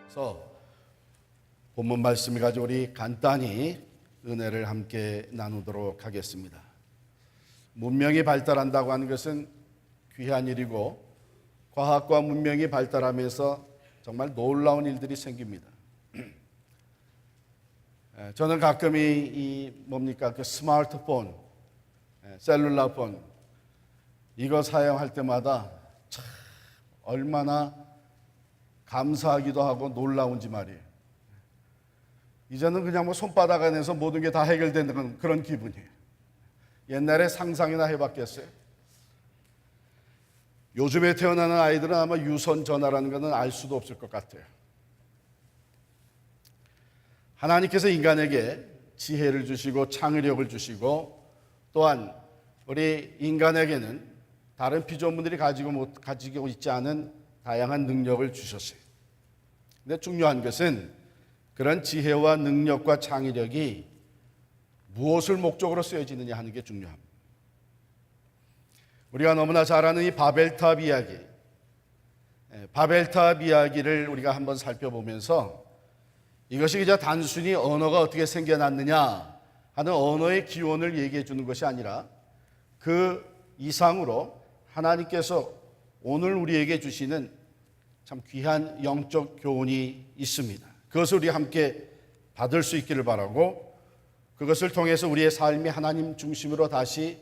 그래서 본문 말씀을 가지고 우리 간단히 은혜를 함께 나누도록 하겠습니다. 문명이 발달한다고 하는 것은 귀한 일이고 과학과 문명이 발달하면서 정말 놀라운 일들이 생깁니다. 저는 가끔 그 스마트폰, 셀룰라폰 이거 사용할 때마다 참 얼마나 감사하기도 하고 놀라운지 말이에요. 이제는 그냥 손바닥 안에서 모든 게 다 해결되는 그런 기분이에요. 옛날에 상상이나 해봤겠어요? 요즘에 태어나는 아이들은 아마 유선 전화라는 것은 알 수도 없을 것 같아요. 하나님께서 인간에게 지혜를 주시고 창의력을 주시고 또한 우리 인간에게는 다른 피조물들이 가지고 있지 않은 다양한 능력을 주셨어요. 근데 중요한 것은 그런 지혜와 능력과 창의력이 무엇을 목적으로 쓰여지느냐 하는 게 중요합니다. 우리가 너무나 잘 아는 이 바벨탑 이야기, 바벨탑 이야기를 우리가 한번 살펴보면서 이것이 이제 단순히 언어가 어떻게 생겨났느냐 하는 언어의 기원을 얘기해 주는 것이 아니라 그 이상으로 하나님께서 오늘 우리에게 주시는 참 귀한 영적 교훈이 있습니다. 그것을 우리 함께 받을 수 있기를 바라고 그것을 통해서 우리의 삶이 하나님 중심으로 다시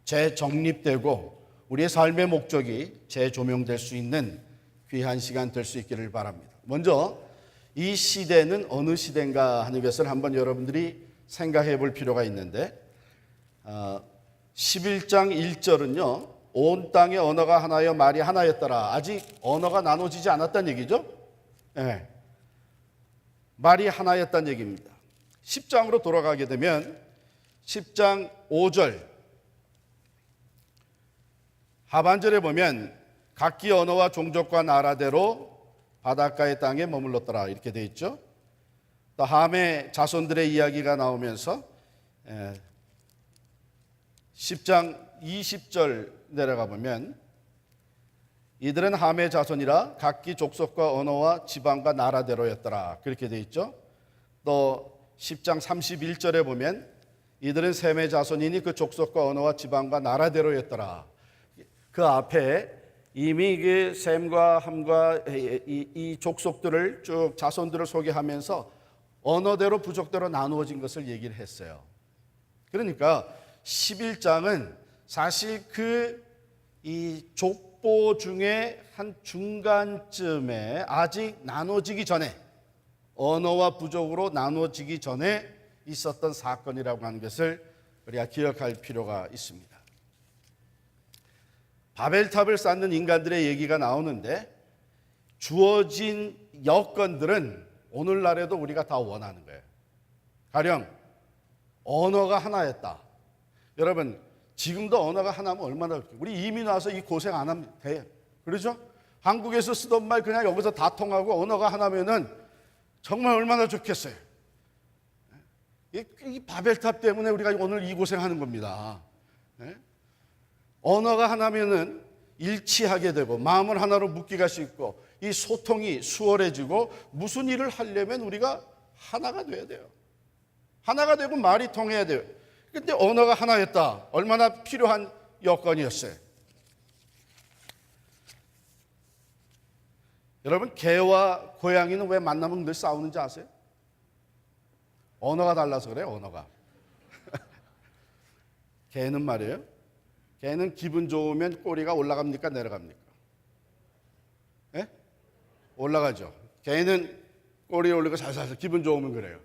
재정립되고 우리의 삶의 목적이 재조명될 수 있는 귀한 시간 될 수 있기를 바랍니다. 먼저 이 시대는 어느 시대인가 하는 것을 한번 여러분들이 생각해 볼 필요가 있는데 11장 1절은요. 온 땅의 언어가 하나여 말이 하나였더라. 아직 언어가 나눠지지 않았다는 얘기죠. 네. 말이 하나였다는 얘기입니다. 10장으로 돌아가게 되면 10장 5절 하반절에 보면 각기 언어와 종족과 나라대로 바닷가의 땅에 머물렀더라 이렇게 되어 있죠. 또 함의 자손들의 이야기가 나오면서 10장 20절 내려가 보면 이들은 함의 자손이라 각기 족속과 언어와 지방과 나라대로였더라 그렇게 되어 있죠. 또 10장 31절에 보면 이들은 셈의 자손이니 그 족속과 언어와 지방과 나라대로였더라. 그 앞에 이미 그 셈과 함과 이 족속들을 쭉 자손들을 소개하면서 언어대로 부족대로 나누어진 것을 얘기를 했어요. 그러니까 11장은 사실 이 족보 중에 한 중간쯤에 아직 나눠지기 전에 언어와 부족으로 나눠지기 전에 있었던 사건이라고 하는 것을 우리가 기억할 필요가 있습니다. 바벨탑을 쌓는 인간들의 얘기가 나오는데 주어진 여건들은 오늘날에도 우리가 다 원하는 거예요. 가령 언어가 하나였다. 여러분 지금도 언어가 하나면 얼마나 우리 이민 와서 이 고생 안 하면 돼요. 그렇죠? 한국에서 쓰던 말 그냥 여기서 다 통하고 언어가 하나면은 정말 얼마나 좋겠어요. 이 바벨탑 때문에 우리가 오늘 이 고생하는 겁니다. 언어가 하나면은 일치하게 되고 마음을 하나로 묶기가 쉽고 이 소통이 수월해지고 무슨 일을 하려면 우리가 하나가 돼야 돼요. 하나가 되고 말이 통해야 돼요. 근데 언어가 하나였다. 얼마나 필요한 여건이었어요. 여러분 개와 고양이는 왜 만나면 늘 싸우는지 아세요? 언어가 달라서 그래요. 언어가. 개는 말이에요. 개는 기분 좋으면 꼬리가 올라갑니까 내려갑니까? 예? 올라가죠. 개는 꼬리 올리고 살살살 기분 좋으면 그래요.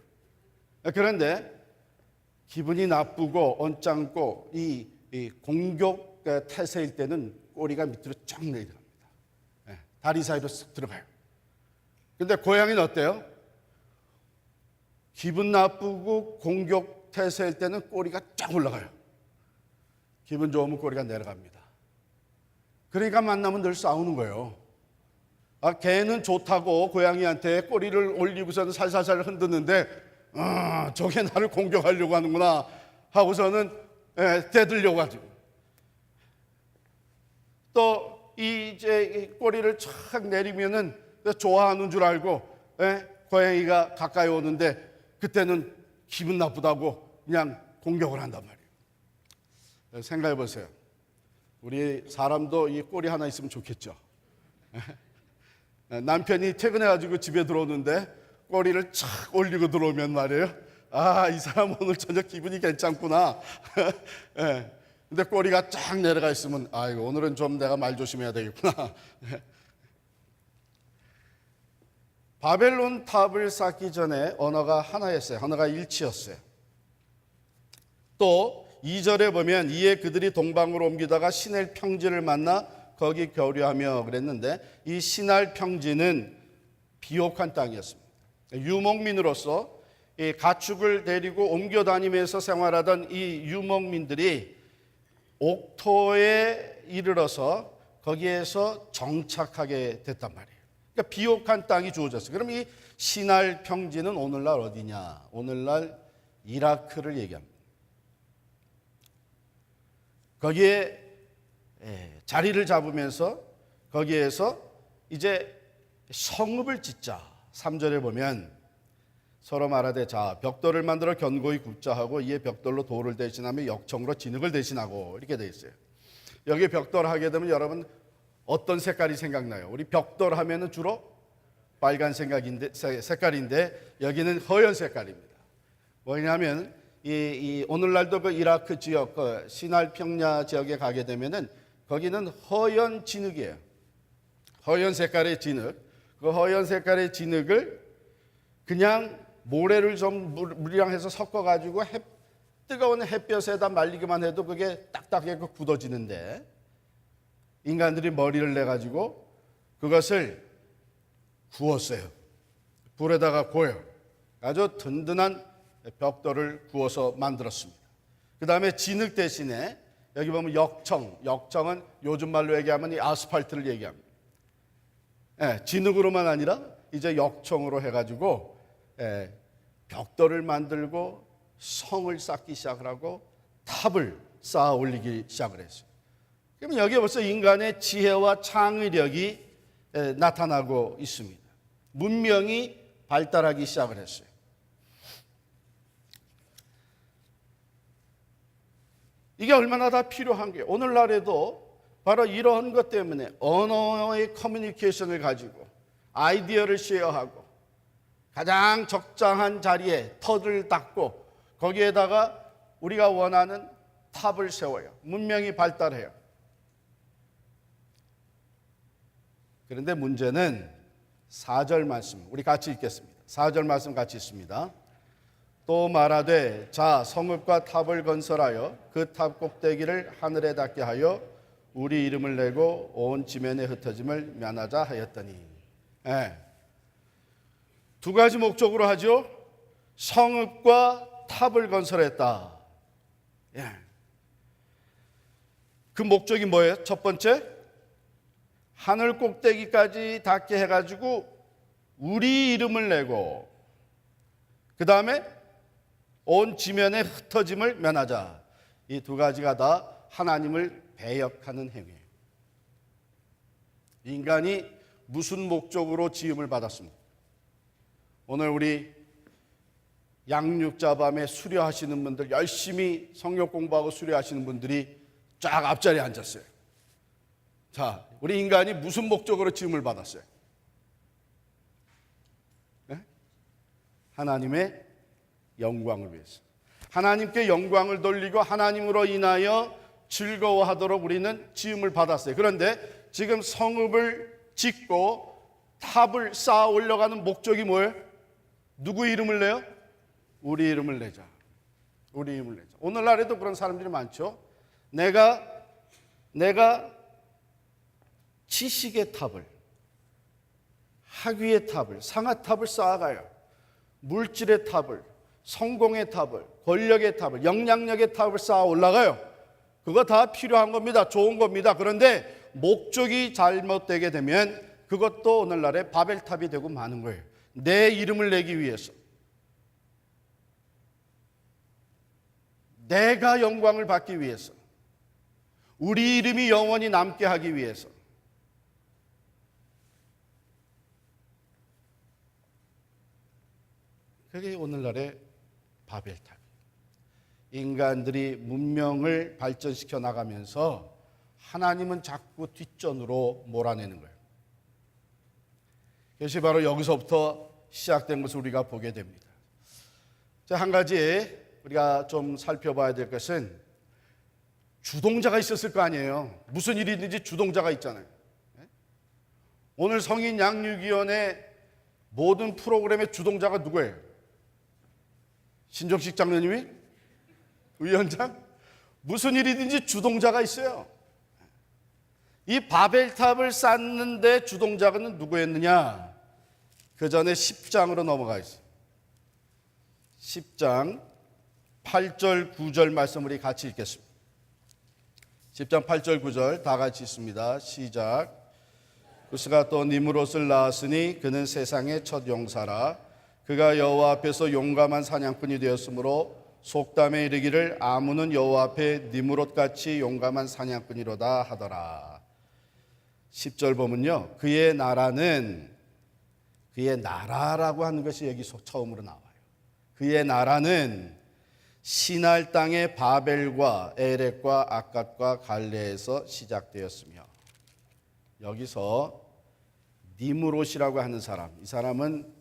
그런데 기분이 나쁘고 언짢고 이 공격 태세일 때는 꼬리가 밑으로 쫙 내려갑니다. 다리 사이로 쓱 들어가요. 근데 고양이는 어때요? 기분 나쁘고 공격 태세일 때는 꼬리가 쫙 올라가요. 기분 좋으면 꼬리가 내려갑니다. 그러니까 만나면 늘 싸우는 거예요. 개는 좋다고 고양이한테 꼬리를 올리고서는 살살살 흔드는데 저게 나를 공격하려고 하는구나 하고서는 대들려고 하죠. 또 이제 꼬리를 촥 내리면은 좋아하는 줄 알고 고양이가 가까이 오는데 그때는 기분 나쁘다고 그냥 공격을 한단 말이에요. 생각해 보세요. 우리 사람도 이 꼬리 하나 있으면 좋겠죠. 남편이 퇴근해가지고 집에 들어오는데 꼬리를 착 올리고 들어오면 말이에요. 아, 이 사람 오늘 저녁 기분이 괜찮구나. 근데 꼬리가 쫙 내려가 있으면 아이고, 오늘은 좀 내가 말 조심해야 되겠구나. 바벨론 탑을 쌓기 전에 언어가 하나였어요. 언어가 일치였어요. 또 2절에 보면 이에 그들이 동방으로 옮기다가 시낼 평지를 만나 거기 교류하며 그랬는데, 이 시날 평지는 비옥한 땅이었습니다. 유목민으로서 이 가축을 데리고 옮겨 다니면서 생활하던 이 유목민들이 옥토에 이르러서 거기에서 정착하게 됐단 말이에요. 그러니까 비옥한 땅이 주어졌어요. 그럼 이 시날 평지는 오늘날 어디냐? 오늘날 이라크를 얘기합니다. 거기에 자리를 잡으면서 거기에서 이제 성읍을 짓자. 3절에 보면 서로 말하되 자 벽돌을 만들어 견고히 굽자 하고 이에 벽돌로 돌을 대신하며 역청으로 진흙을 대신하고 이렇게 돼 있어요. 여기 벽돌 하게 되면 여러분 어떤 색깔이 생각나요? 우리 벽돌 하면은 주로 빨간 색깔인데 여기는 허연 색깔입니다. 뭐냐면 이 오늘날도 그 이라크 지역, 그 시날 평야 지역에 가게 되면은 거기는 허연 진흙이에요. 허연 색깔의 진흙. 그 허연 색깔의 진흙을 그냥 모래를 좀 물이랑 해서 섞어가지고 뜨거운 햇볕에다 말리기만 해도 그게 딱딱하게 굳어지는데, 인간들이 머리를 내가지고 그것을 구웠어요. 불에다가 구워요. 아주 든든한 벽돌을 구워서 만들었습니다. 그 다음에 진흙 대신에 여기 보면 역청은 요즘 말로 얘기하면 이 아스팔트를 얘기합니다. 진흙으로만 아니라 이제 역청으로 해가지고 벽돌을 만들고 성을 쌓기 시작을 하고 탑을 쌓아 올리기 시작을 했어요. 그러면 여기에 벌써 인간의 지혜와 창의력이 나타나고 있습니다. 문명이 발달하기 시작을 했어요. 이게 얼마나 다 필요한 게 오늘날에도 바로 이러한 것 때문에 언어의 커뮤니케이션을 가지고 아이디어를 쉐어하고 가장 적당한 자리에 터를 닦고 거기에다가 우리가 원하는 탑을 세워요. 문명이 발달해요. 그런데 문제는 4절 말씀, 우리 같이 읽겠습니다. 4절 말씀 같이 읽습니다. 또 말하되 자 성읍과 탑을 건설하여 그 탑 꼭대기를 하늘에 닿게 하여 우리 이름을 내고 온 지면에 흩어짐을 면하자 하였더니, 두 가지 목적으로 하죠. 성읍과 탑을 건설했다. 그 목적이 뭐예요? 첫 번째, 하늘 꼭대기까지 닿게 해가지고 우리 이름을 내고, 그 다음에 온 지면의 흩어짐을 면하자. 이 두 가지가 다 하나님을 배역하는 행위예요. 인간이 무슨 목적으로 지음을 받았습니까? 오늘 우리 양육자밤에 수료하시는 분들, 열심히 성경 공부하고 수료하시는 분들이 쫙 앞자리에 앉았어요. 자, 우리 인간이 무슨 목적으로 지음을 받았어요? 하나님의 영광을 위해서. 하나님께 영광을 돌리고 하나님으로 인하여 즐거워하도록 우리는 지음을 받았어요. 그런데 지금 성읍을 짓고 탑을 쌓아 올려가는 목적이 뭐예요? 누구 이름을 내요? 우리 이름을 내자. 우리 이름을 내자. 오늘날에도 그런 사람들이 많죠. 내가 지식의 탑을, 학위의 탑을, 상아탑을 쌓아가요. 물질의 탑을, 성공의 탑을, 권력의 탑을, 영향력의 탑을 쌓아 올라가요. 그거 다 필요한 겁니다. 좋은 겁니다. 그런데 목적이 잘못되게 되면 그것도 오늘날의 바벨탑이 되고 마는 거예요. 내 이름을 내기 위해서, 내가 영광을 받기 위해서, 우리 이름이 영원히 남게 하기 위해서. 그게 오늘날의 바벨탑. 인간들이 문명을 발전시켜 나가면서 하나님은 자꾸 뒷전으로 몰아내는 거예요. 그것이 바로 여기서부터 시작된 것을 우리가 보게 됩니다. 자, 한 가지 우리가 좀 살펴봐야 될 것은 주동자가 있었을 거 아니에요. 무슨 일이 있는지 주동자가 있잖아요. 오늘 성인 양육위원회 모든 프로그램의 주동자가 누구예요? 신종식 장로님이? 위원장? 무슨 일이든지 주동자가 있어요. 이 바벨탑을 쌓는데 주동자는 누구였느냐? 그 전에 10장으로 넘어가 있어요. 10장 8절 9절 말씀을 같이 읽겠습니다. 10장 8절 9절 다 같이 읽습니다. 시작. 구스가 또 니므롯을 낳았으니 그는 세상의 첫 용사라. 그가 여호와 앞에서 용감한 사냥꾼이 되었으므로 속담에 이르기를 아문은 여호와 앞에 니므롯같이 용감한 사냥꾼이로다 하더라. 10절 보면요, 그의 나라라고 하는 것이 여기서 처음으로 나와요. 그의 나라는 시날 땅의 바벨과 에렉과 아갓과 갈레에서 시작되었으며, 여기서 니므롯이라고 하는 사람, 이 사람은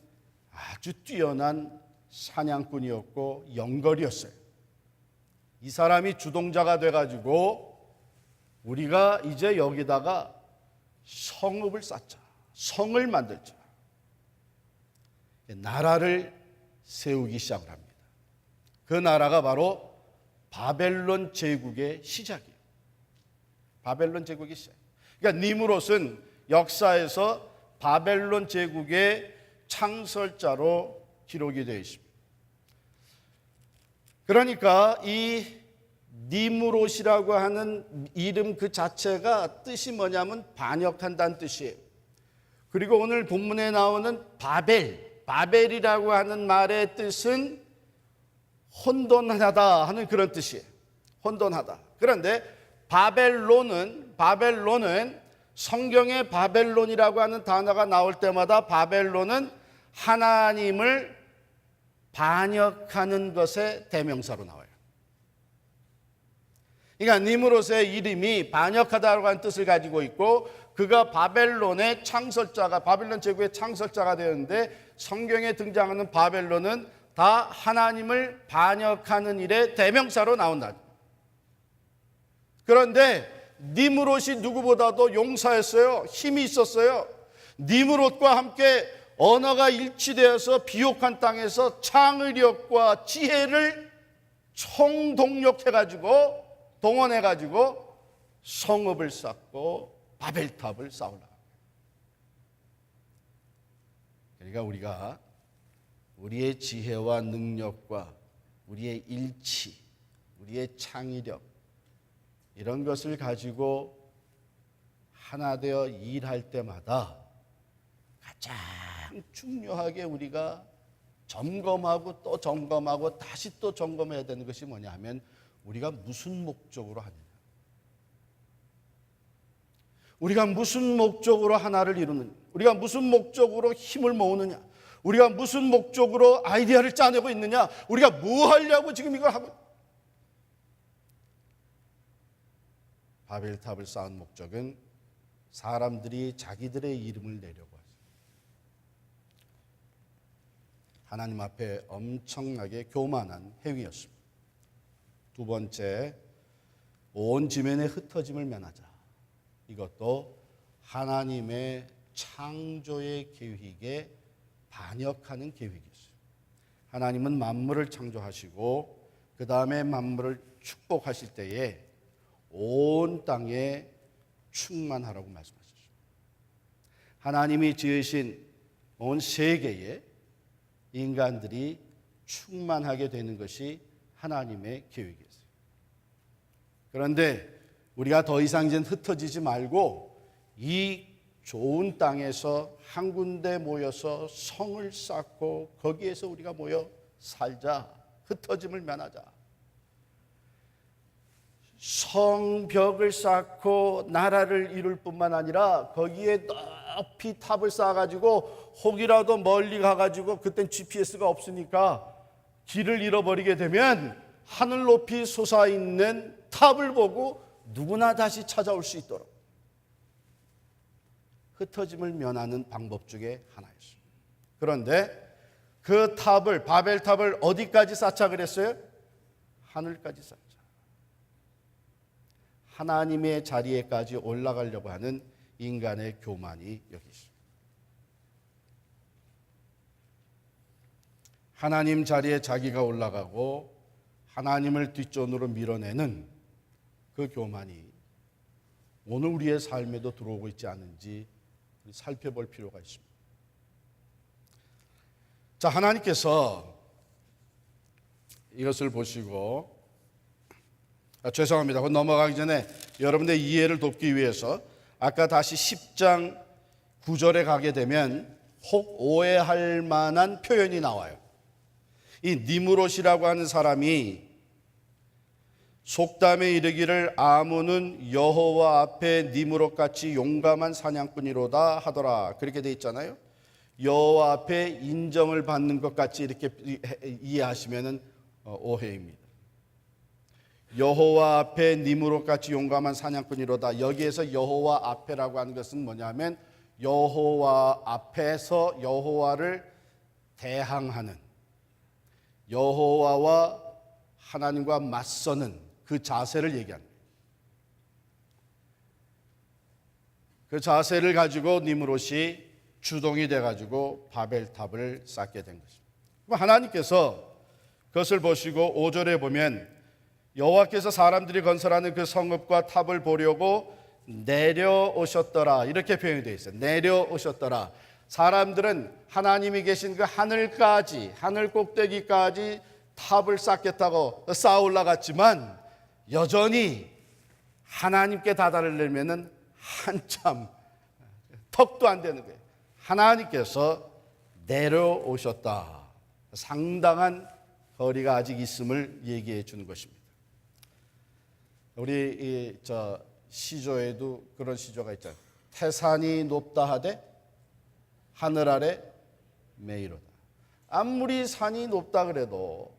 아주 뛰어난 사냥꾼이었고 영걸이었어요. 이 사람이 주동자가 돼가지고 우리가 이제 여기다가 성읍을 쌓자, 성을 만들자, 나라를 세우기 시작을 합니다. 그 나라가 바로 바벨론 제국의 시작이에요. 바벨론 제국의 시작. 그러니까 니므롯은 역사에서 바벨론 제국의 창설자로 기록이 되어 있습니다. 그러니까 이 니므롯이라고 하는 이름 그 자체가 뜻이 뭐냐면 반역한다는 뜻이에요. 그리고 오늘 본문에 나오는 바벨이라고 하는 말의 뜻은 혼돈하다 하는 그런 뜻이에요. 혼돈하다. 그런데 바벨론은 성경에 바벨론이라고 하는 단어가 나올 때마다 바벨론은 하나님을 반역하는 것의 대명사로 나와요. 그러니까 니므롯의 이름이 반역하다라고 하는 뜻을 가지고 있고, 그가 바벨론의 창설자가, 바벨론 제국의 창설자가 되었는데, 성경에 등장하는 바벨론은 다 하나님을 반역하는 일의 대명사로 나온다. 그런데 니므롯이 누구보다도 용사였어요. 힘이 있었어요. 니므롯과 함께 언어가 일치되어서 비옥한 땅에서 창의력과 지혜를 총동력해가지고 동원해가지고 성읍을 쌓고 바벨탑을 쌓으라. 그러니까 우리가 우리의 지혜와 능력과 우리의 일치, 우리의 창의력, 이런 것을 가지고 하나 되어 일할 때마다 가장 중요하게 우리가 점검하고 또 점검하고 다시 또 점검해야 되는 것이 뭐냐 하면, 우리가 무슨 목적으로 하느냐, 우리가 무슨 목적으로 하나를 이루느냐, 우리가 무슨 목적으로 힘을 모으느냐, 우리가 무슨 목적으로 아이디어를 짜내고 있느냐, 우리가 뭐 하려고 지금 이걸 하고. 바벨탑을 쌓은 목적은 사람들이 자기들의 이름을 내려고 하죠. 하나님 앞에 엄청나게 교만한 행위였습니다. 두 번째, 온 지면의 흩어짐을 면하자. 이것도 하나님의 창조의 계획에 반역하는 계획이었어요. 하나님은 만물을 창조하시고 그 다음에 만물을 축복하실 때에 온 땅에 충만하라고 말씀하셨습니다. 하나님이 지으신 온 세계에 인간들이 충만하게 되는 것이 하나님의 계획이었어요. 그런데 우리가 더 이상 이제 흩어지지 말고 이 좋은 땅에서 한 군데 모여서 성을 쌓고 거기에서 우리가 모여 살자, 흩어짐을 면하자. 성벽을 쌓고 나라를 이룰 뿐만 아니라 거기에 높이 탑을 쌓아가지고 혹이라도 멀리 가가지고, 그땐 GPS가 없으니까 길을 잃어버리게 되면 하늘 높이 솟아있는 탑을 보고 누구나 다시 찾아올 수 있도록 흩어짐을 면하는 방법 중에 하나였습니다. 그런데 그 탑을, 바벨탑을 어디까지 쌓자 그랬어요? 하늘까지 쌓자. 하나님의 자리에까지 올라가려고 하는 인간의 교만이 여기 있습니다. 하나님 자리에 자기가 올라가고 하나님을 뒷전으로 밀어내는 그 교만이 오늘 우리의 삶에도 들어오고 있지 않은지 살펴볼 필요가 있습니다. 자, 하나님께서 이것을 보시고, 죄송합니다. 넘어가기 전에 여러분의 이해를 돕기 위해서 아까 다시 10장 9절에 가게 되면 혹 오해할 만한 표현이 나와요. 이 니므롯이라고 하는 사람이 속담에 이르기를 아문은 여호와 앞에 니므롯같이 용감한 사냥꾼이로다 하더라, 그렇게 돼 있잖아요. 여호와 앞에 인정을 받는 것 같이 이렇게 이해하시면 오해입니다. 여호와 앞에 니므롯같이 용감한 사냥꾼이로다. 여기에서 여호와 앞에라고 하는 것은 뭐냐면 여호와 앞에서 여호와를 대항하는, 여호와와 하나님과 맞서는 그 자세를 얘기합니다. 그 자세를 가지고 니므롯이 주동이 돼가지고 바벨탑을 쌓게 된 것입니다. 그럼 하나님께서 그것을 보시고 5절에 보면 여호와께서 사람들이 건설하는 그 성읍과 탑을 보려고 내려오셨더라, 이렇게 표현이 되어 있어요. 내려오셨더라. 사람들은 하나님이 계신 그 하늘까지, 하늘 꼭대기까지 탑을 쌓겠다고 쌓아 올라갔지만 여전히 하나님께 다다르려면 한참 턱도 안 되는 거예요. 하나님께서 내려오셨다. 상당한 거리가 아직 있음을 얘기해 주는 것입니다. 우리 시조에도 그런 시조가 있잖아요. 태산이 높다 하되 하늘 아래 메이로다. 아무리 산이 높다 그래도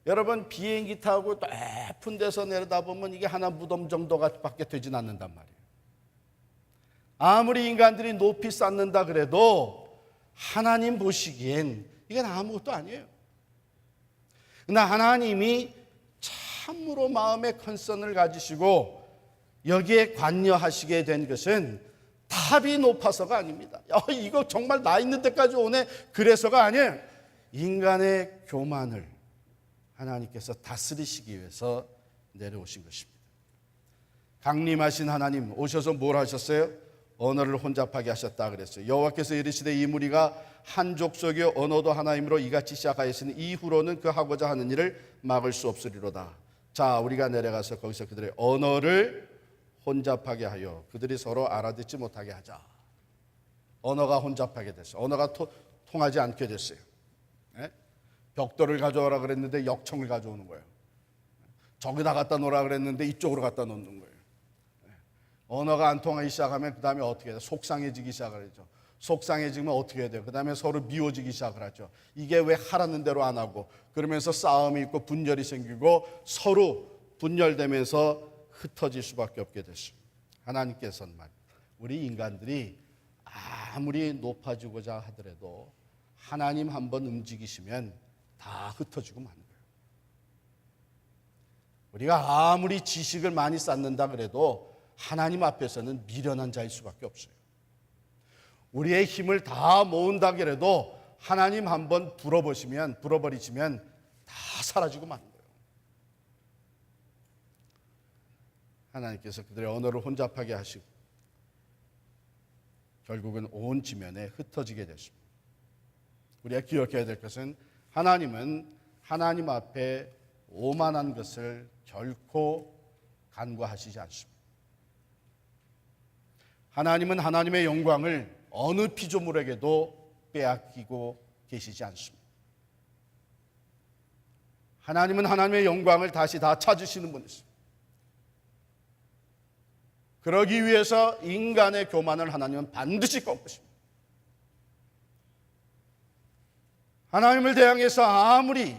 여러분 비행기 타고 높은 데서 내려다보면 이게 하나 무덤 정도밖에 되진 않는단 말이에요. 아무리 인간들이 높이 쌓는다 그래도 하나님 보시기엔 이건 아무것도 아니에요. 그러나 하나님이 참으로 마음의 컨선을 가지시고 여기에 관여하시게 된 것은 탑이 높아서가 아닙니다. 이거 정말 나 있는 데까지 오네, 그래서가 아니에요. 인간의 교만을 하나님께서 다스리시기 위해서 내려오신 것입니다. 강림하신 하나님 오셔서 뭘 하셨어요? 언어를 혼잡하게 하셨다 그랬어요. 여호와께서 이르시되 이 무리가 한 족속이요 언어도 하나이므로 이같이 시작하였으니 이후로는 그 하고자 하는 일을 막을 수 없으리로다. 자, 우리가 내려가서 거기서 그들의 언어를 혼잡하게 하여 그들이 서로 알아듣지 못하게 하자. 언어가 혼잡하게 됐어요. 언어가 통하지 않게 됐어요. 네? 벽돌을 가져오라 그랬는데 역청을 가져오는 거예요. 저기다 갖다 놓으라 그랬는데 이쪽으로 갖다 놓는 거예요. 언어가 안 통하기 시작하면 그 다음에 어떻게 해요? 속상해지기 시작을 하죠. 속상해지면 어떻게 해야 돼요? 그 다음에 서로 미워지기 시작을 하죠. 이게 왜 하라는 대로 안 하고, 그러면서 싸움이 있고 분열이 생기고 서로 분열되면서 흩어질 수밖에 없게 됐습니다. 하나님께서는 우리 인간들이 아무리 높아지고자 하더라도 하나님 한번 움직이시면 다 흩어지고 마는 거예요. 우리가 아무리 지식을 많이 쌓는다 그래도 하나님 앞에서는 미련한 자일 수밖에 없어요. 우리의 힘을 다 모은다 그래도 하나님 한번 불어버리시면 다 사라지고 마는 거예요. 하나님께서 그들의 언어를 혼잡하게 하시고 결국은 온 지면에 흩어지게 됐습니다. 우리가 기억해야 될 것은 하나님은 하나님 앞에 오만한 것을 결코 간과하시지 않습니다. 하나님은 하나님의 영광을 어느 피조물에게도 빼앗기고 계시지 않습니다. 하나님은 하나님의 영광을 다시 다 찾으시는 분이십니다. 그러기 위해서 인간의 교만을 하나님은 반드시 꺾으십니다. 하나님을 대항해서 아무리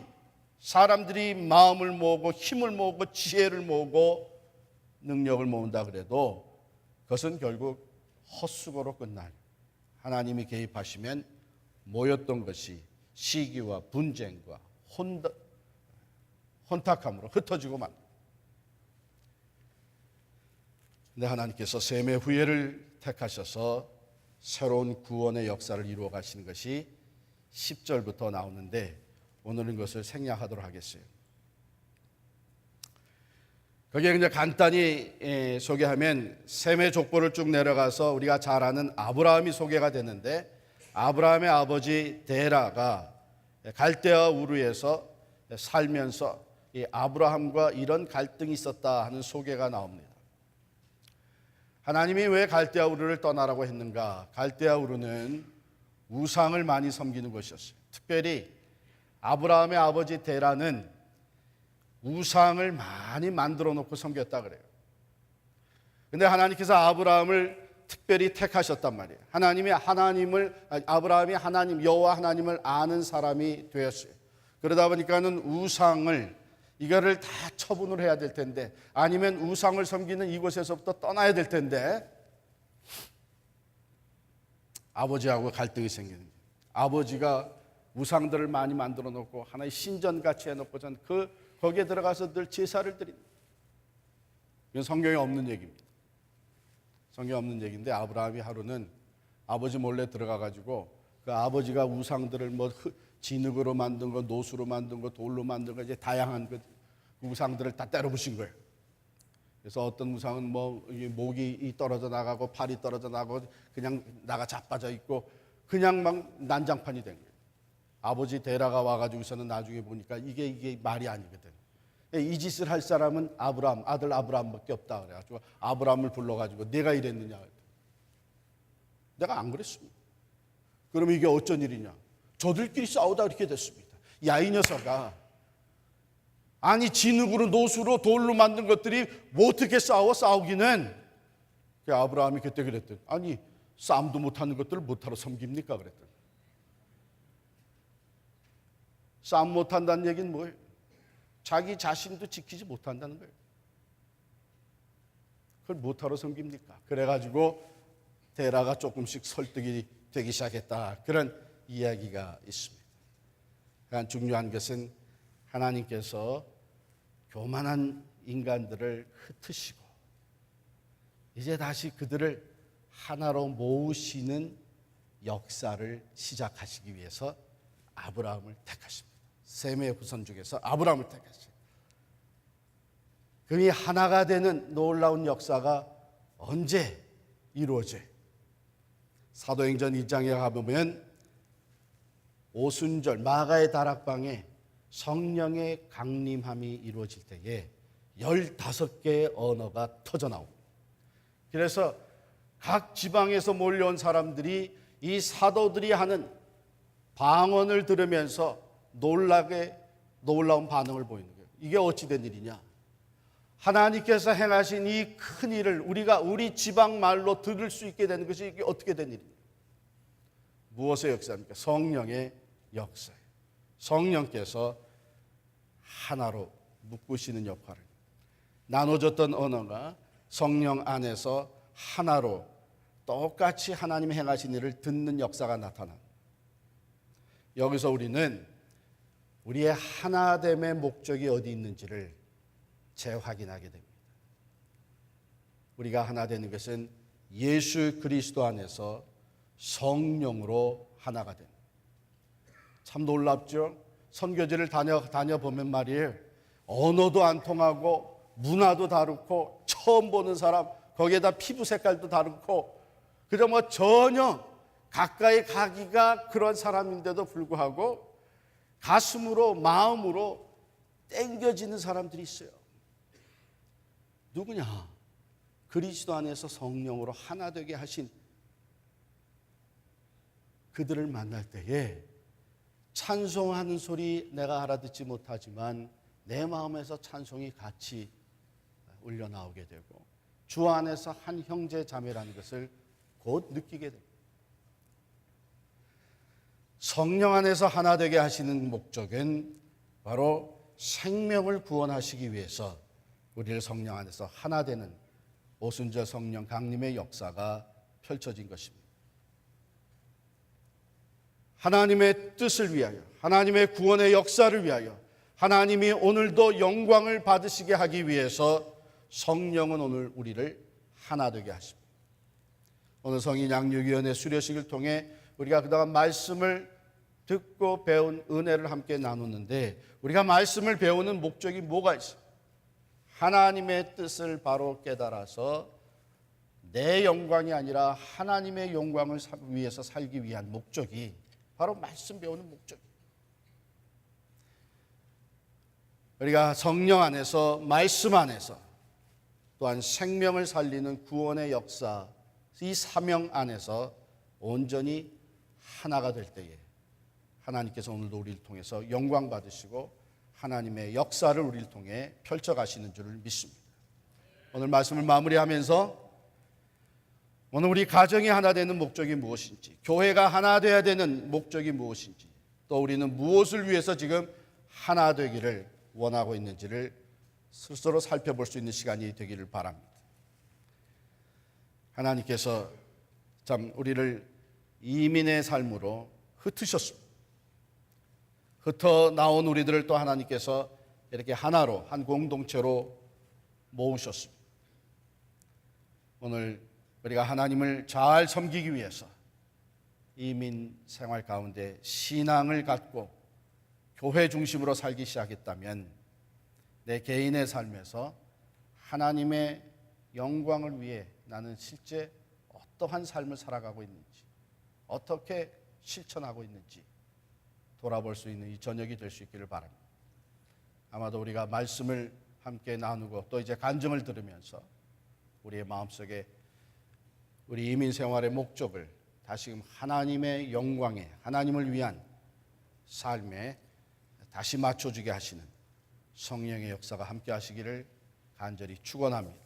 사람들이 마음을 모으고 힘을 모으고 지혜를 모으고 능력을 모은다 그래도 그것은 결국 헛수고로 끝나요. 하나님이 개입하시면 모였던 것이 시기와 분쟁과 혼탁함으로 흩어지고 맙니다. 근데 하나님께서 셈의 후예를 택하셔서 새로운 구원의 역사를 이루어 가시는 것이 10절부터 나오는데 오늘은 그것을 생략하도록 하겠어요. 거기에 이제 간단히 소개하면 셈의 족보를 쭉 내려가서 우리가 잘 아는 아브라함이 소개가 되는데 아브라함의 아버지 데라가 갈대아 우르에서 살면서 이 아브라함과 이런 갈등이 있었다 하는 소개가 나옵니다. 하나님이 왜 갈대아 우르를 떠나라고 했는가? 갈대아 우르는 우상을 많이 섬기는 것이었어요. 특별히 아브라함의 아버지 데라는 우상을 많이 만들어 놓고 섬겼다 그래요. 근데 하나님께서 아브라함을 특별히 택하셨단 말이에요. 아브라함이 하나님 여호와 하나님을 아는 사람이 되었어요. 그러다 보니까는 우상을 이거를 다 처분을 해야 될 텐데 아니면 우상을 섬기는 이곳에서부터 떠나야 될 텐데 아버지하고 갈등이 생기는 거예요. 아버지가 우상들을 많이 만들어 놓고 하나의 신전같이 해놓고선 거기에 들어가서 늘 제사를 드린다. 이건 성경에 없는 얘기입니다. 성경에 없는 얘기인데 아브라함이 하루는 아버지 몰래 들어가가지고 그 아버지가 우상들을 진흙으로 만든 거, 노수로 만든 거, 돌로 만든 거 이제 다양한 그 우상들을 다 때려부신 거예요. 그래서 어떤 우상은 목이 떨어져 나가고 팔이 떨어져 나가고 그냥 나가 자빠져 있고 그냥 막 난장판이 된 거예요. 아버지 데라가 와가지고서는 나중에 보니까 이게 말이 아니거든. 이 짓을 할 사람은 아들 아브라함밖에 없다 그래가지고 아브라함을 불러가지고 내가 이랬느냐? 내가 안 그랬습니다. 그러면 이게 어쩐 일이냐? 저들끼리 싸우다 이렇게 됐습니다. 야, 이 녀석아. 아니 진흙으로 노수로 돌로 만든 것들이 뭐 어떻게 싸우기는. 아브라함이 그때 그랬더니 아니 싸움도 못하는 것들을 못하러 섬깁니까? 그랬더니 싸움 못한다는 얘기는 뭐예요? 자기 자신도 지키지 못한다는 거예요. 그걸 못하러 섬깁니까? 그래가지고 데라가 조금씩 설득이 되기 시작했다. 그런 이야기가 있습니다. 그러니까 중요한 것은 하나님께서 교만한 인간들을 흩으시고 이제 다시 그들을 하나로 모으시는 역사를 시작하시기 위해서 아브라함을 택하십니다. 셈의 후손 중에서 아브라함을 택하십니다. 그이 하나가 되는 놀라운 역사가 언제 이루어져요? 사도행전 2장에 가보면 오순절 마가의 다락방에 성령의 강림함이 이루어질 때에 15개의 언어가 터져 나옵니다. 그래서 각 지방에서 몰려온 사람들이 이 사도들이 하는 방언을 들으면서 놀라운 반응을 보이는 거예요. 이게 어찌 된 일이냐? 하나님께서 행하신 이 큰 일을 우리가 우리 지방 말로 들을 수 있게 되는 것이 이게 어떻게 된 일입니까? 무엇의 역사입니까? 성령의 역사예요. 성령께서 하나로 묶으시는 역할을, 나눠졌던 언어가 성령 안에서 하나로 똑같이 하나님 행하신 일을 듣는 역사가 나타납니다. 여기서 우리는 우리의 하나됨의 목적이 어디 있는지를 재확인하게 됩니다. 우리가 하나 되는 것은 예수 그리스도 안에서 성령으로 하나가 됩니다. 참 놀랍죠? 선교지를 다녀보면 말이에요. 언어도 안 통하고 문화도 다르고 처음 보는 사람, 거기에다 피부 색깔도 다르고 그저 전혀 가까이 가기가 그런 사람인데도 불구하고 가슴으로 마음으로 땡겨지는 사람들이 있어요. 누구냐? 그리스도 안에서 성령으로 하나 되게 하신 그들을 만날 때에 찬송하는 소리 내가 알아듣지 못하지만 내 마음에서 찬송이 같이 울려 나오게 되고 주 안에서 한 형제 자매라는 것을 곧 느끼게 됩니다. 성령 안에서 하나 되게 하시는 목적은 바로 생명을 구원하시기 위해서 우리를 성령 안에서 하나 되는 오순절 성령 강림의 역사가 펼쳐진 것입니다. 하나님의 뜻을 위하여, 하나님의 구원의 역사를 위하여, 하나님이 오늘도 영광을 받으시게 하기 위해서 성령은 오늘 우리를 하나 되게 하십니다. 오늘 성인 양육위원회 수료식을 통해 우리가 그동안 말씀을 듣고 배운 은혜를 함께 나누는데, 우리가 말씀을 배우는 목적이 뭐가 있어요? 하나님의 뜻을 바로 깨달아서 내 영광이 아니라 하나님의 영광을 위해서 살기 위한 목적이 바로 말씀 배우는 목적이에요. 우리가 성령 안에서, 말씀 안에서, 또한 생명을 살리는 구원의 역사, 이 사명 안에서 온전히 하나가 될 때에 하나님께서 오늘도 우리를 통해서 영광 받으시고 하나님의 역사를 우리를 통해 펼쳐가시는 줄을 믿습니다. 오늘 말씀을 마무리하면서 오늘 우리 가정이 하나 되는 목적이 무엇인지, 교회가 하나 되어야 되는 목적이 무엇인지, 또 우리는 무엇을 위해서 지금 하나 되기를 원하고 있는지를 스스로 살펴볼 수 있는 시간이 되기를 바랍니다. 하나님께서 참 우리를 이민의 삶으로 흩으셨습니다. 흩어 나온 우리들을 또 하나님께서 이렇게 하나로, 한 공동체로 모으셨습니다. 오늘 우리가 하나님을 잘 섬기기 위해서 이민 생활 가운데 신앙을 갖고 교회 중심으로 살기 시작했다면 내 개인의 삶에서 하나님의 영광을 위해 나는 실제 어떠한 삶을 살아가고 있는지, 어떻게 실천하고 있는지 돌아볼 수 있는 이 저녁이 될 수 있기를 바랍니다. 아마도 우리가 말씀을 함께 나누고 또 이제 간증을 들으면서 우리의 마음속에 우리 이민 생활의 목적을 다시금 하나님의 영광에, 하나님을 위한 삶에 다시 맞춰주게 하시는 성령의 역사가 함께 하시기를 간절히 축원합니다.